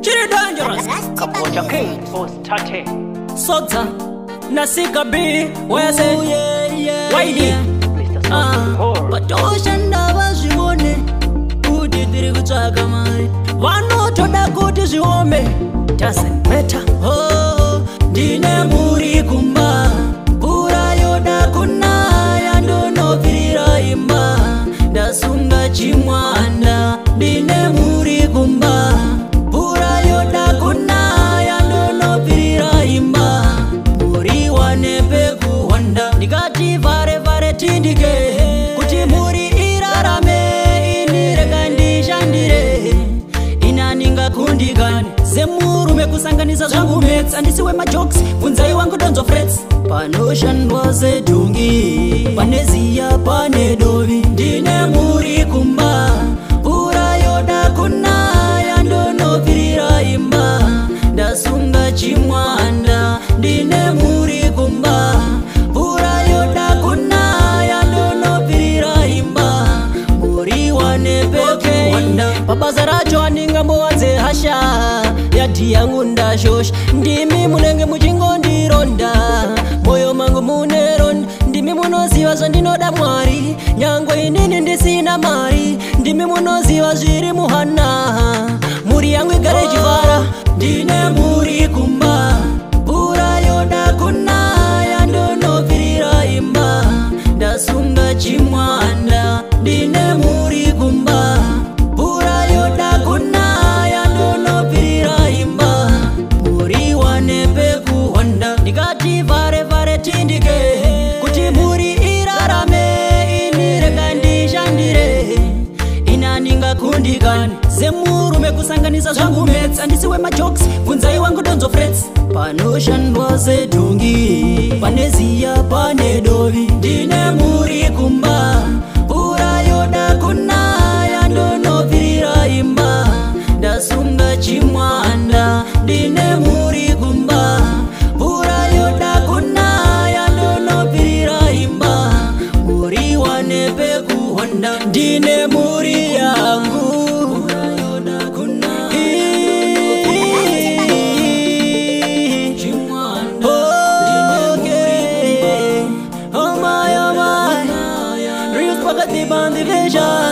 Chiri dangerous. Kapocha King for starting. Sota Nasika B. Where say Whitey Patosha ndava zvione kuti tiri kutsvaka mari vanotoda kuti zviome doesn't matter. Oh, ndine muri kumba mvura yoda kunaya ndonobvirira imba ndasunga chimwanda ndine muri kumba mvura yoda kunaya ndonobvirira imba muri wane pekuhonda ndikati vhare vhare tindike kuti muri irarame ini rega ndishandire inani ngakundikani semurume kusanganisa zvangu mets andisiwe majokes bvunzai wangu donzo frets panoshandwa sedhungi paneziya pane dovi ndine muri kumba mvura yoda kunaya ndonobvirira imba ndasunga chimwanda ndine muri kumba mvura yoda kunaya ndonobvirira imba muri wane pekuhonda pabasa racho handingambowanze hasha yadhi yangu ndashosha ndimi munenge muchingondironda moyo mangu mune ronda ndimi munoziva zvandinoda mwari nyangwe inini ndisina mari ndimi munoziva zviri muhana muri yangu igare chivara ndine muri kumba mvura yoda kunaya ndonobvirira imba ndasunga chimwanda ndine muri kumba mvura yoda kunaya ndonobvirira imba muri wane pekuhonda ndikati vhare vhare tindike kuti muri irarame ini rega ndishandire inani ngakundikani semurume kusanganisa zvangu mets andisiwe majokes bvunzai wangu donzo frets panoshandwa sedhungi paneziya pane dovi ndine muri kumba mvura yoda kunaya ndonobvirira imba ndasunga chimwanda ndine muri kumba mvura yoda kunaya ndonobvirira imba muri wane pekuhonda ndine muri yangu Band division